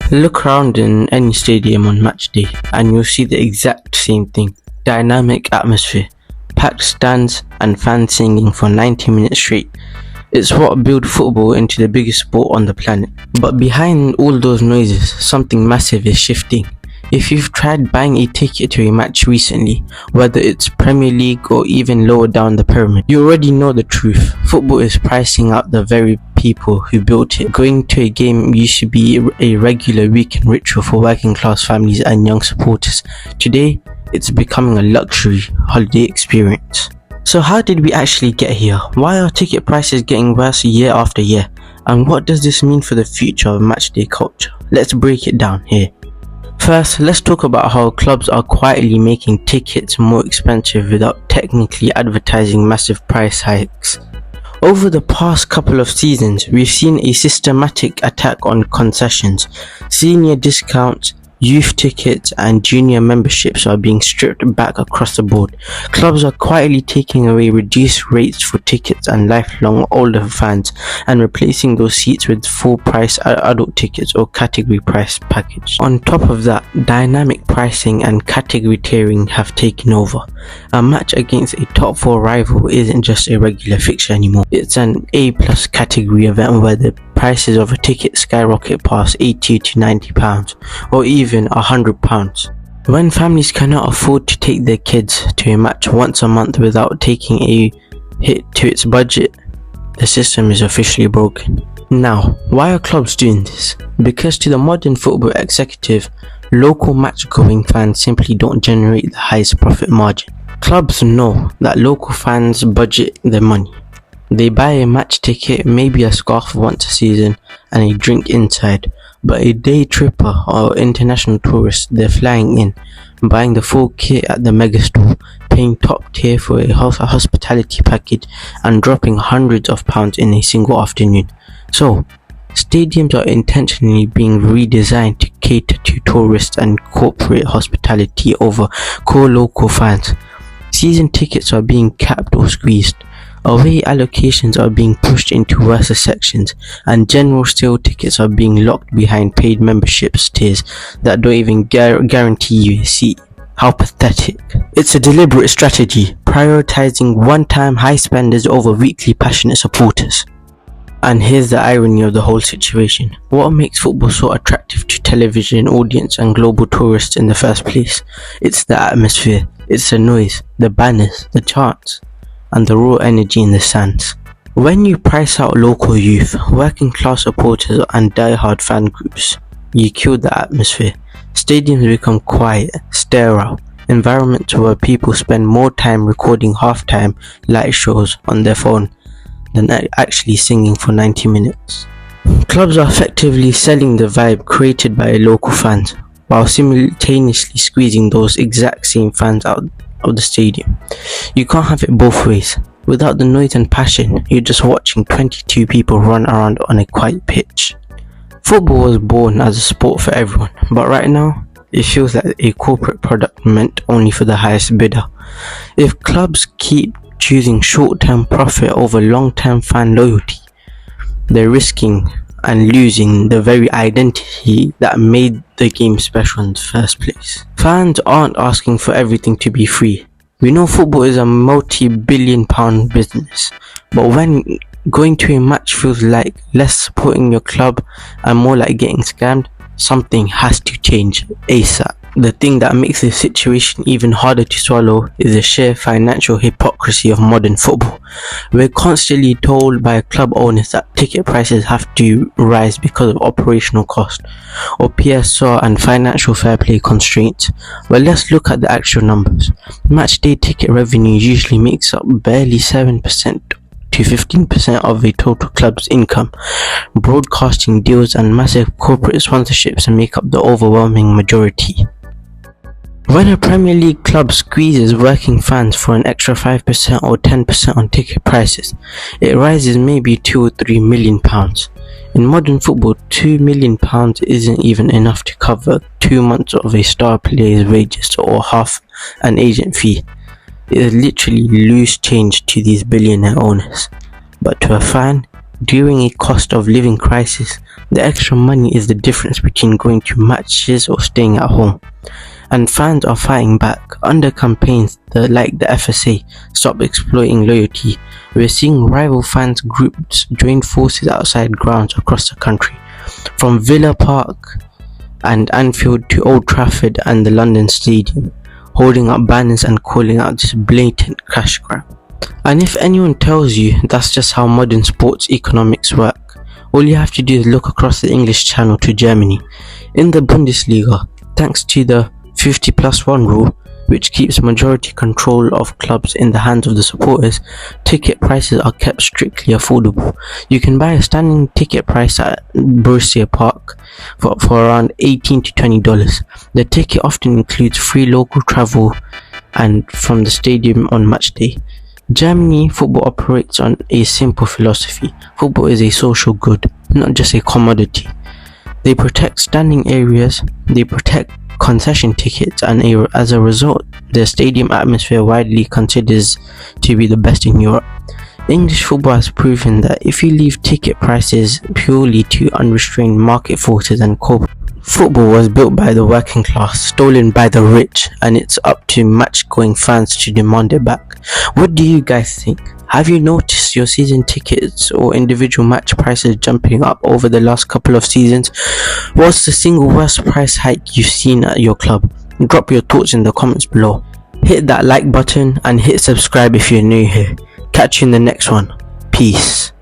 Look around in any stadium on match day and you'll see the exact same thing. Dynamic atmosphere, packed stands and fans singing for 90 minutes straight. It's what built football into the biggest sport on the planet. But behind all those noises, something massive is shifting. If you've tried buying a ticket to a match recently, whether it's Premier League or even lower down the pyramid, you already know the truth. Football is pricing out the very people who built it. Going to a game used to be a regular weekend ritual for working class families and young supporters. Today, it's becoming a luxury holiday experience. So how did we actually get here? Why are ticket prices getting worse year after year? And what does this mean for the future of matchday culture? Let's break it down here. First, let's talk about how clubs are quietly making tickets more expensive without technically advertising massive price hikes. Over the past couple of seasons, we've seen a systematic attack on concessions. Senior discounts, youth tickets and junior memberships are being stripped back across the board. Clubs are quietly taking away reduced rates for tickets and lifelong older fans and replacing those seats with full price adult tickets or category price package. On top of that, dynamic pricing and category tiering have taken over. A match against a top 4 rival isn't just a regular fixture anymore. It's an A+ category event where the prices of a ticket skyrocket past £80 to £90 or even £100. When families cannot afford to take their kids to a match once a month without taking a hit to its budget, the system is officially broken. Now, why are clubs doing this? Because to the modern football executive, local match-going fans simply don't generate the highest profit margin. Clubs know that local fans budget their money. They buy a match ticket, maybe a scarf once a season, and a drink inside. But a day tripper or international tourist, they're flying in, buying the full kit at the megastore, paying top tier for a hospitality package, and dropping hundreds of pounds in a single afternoon. So, stadiums are intentionally being redesigned to cater to tourists and corporate hospitality over core local fans. Season tickets are being capped or squeezed. Away allocations are being pushed into worse sections, and general sale tickets are being locked behind paid memberships tiers that don't even guarantee you a seat. How pathetic. It's a deliberate strategy, prioritizing one-time high spenders over weekly passionate supporters. And here's the irony of the whole situation. What makes football so attractive to television audience and global tourists in the first place? It's the atmosphere, it's the noise, the banners, the chants, and the raw energy in the stands. When you price out local youth, working class supporters and die-hard fan groups, you kill the atmosphere. Stadiums become quiet, sterile, environments where people spend more time recording halftime light shows on their phone than actually singing for 90 minutes. Clubs are effectively selling the vibe created by local fans, while simultaneously squeezing those exact same fans out of the stadium. You can't have it both ways. Without the noise and passion, you're just watching 22 people run around on a quiet pitch. Football was born as a sport for everyone, but right now, it feels like a corporate product meant only for the highest bidder. If clubs keep choosing short-term profit over long-term fan loyalty, they're risking and losing the very identity that made the game special in the first place. Fans aren't asking for everything to be free. We know football is a multi-billion pound business, but when going to a match feels like less supporting your club and more like getting scammed, something has to change ASAP. The thing that makes this situation even harder to swallow is the sheer financial hypocrisy of modern football. We're constantly told by club owners that ticket prices have to rise because of operational cost or PSR and financial fair play constraints. But let's look at the actual numbers. Matchday ticket revenue usually makes up barely 7% to 15% of a total club's income. Broadcasting deals and massive corporate sponsorships make up the overwhelming majority. When a Premier League club squeezes working fans for an extra 5% or 10% on ticket prices, it rises maybe £2 or £3 million. In modern football, £2 million isn't even enough to cover 2 months of a star player's wages or half an agent fee. It is literally loose change to these billionaire owners. But to a fan, During a cost of living crisis, the extra money is the difference between going to matches or staying at home. And fans are fighting back. Under campaigns like the FSA, Stop Exploiting Loyalty, we're seeing rival fans groups join forces outside grounds across the country, from Villa Park and Anfield to Old Trafford and the London Stadium, holding up banners and calling out this blatant cash grab. And if anyone tells you that's just how modern sports economics work, all you have to do is look across the English Channel to Germany. In the Bundesliga, thanks to the 50+1 rule, which keeps majority control of clubs in the hands of the supporters, ticket prices are kept strictly affordable. You can buy a standing ticket price at Borussia Park for around $18 to $20. The ticket often includes free local travel and from the stadium on match day. Germany football operates on a simple philosophy. Football is a social good, not just a commodity. They protect standing areas, they protect concession tickets, and as a result, the stadium atmosphere widely considers to be the best in Europe. English football has proven that if you leave ticket prices purely to unrestrained market forces and corporate, football was built by the working class, stolen by the rich, and it's up to match-going fans to demand it back. What do you guys think? Have you noticed your season tickets or individual match prices jumping up over the last couple of seasons? What's the single worst price hike you've seen at your club? Drop your thoughts in the comments below. Hit that like button and hit subscribe if you're new here. Catch you in the next one. Peace.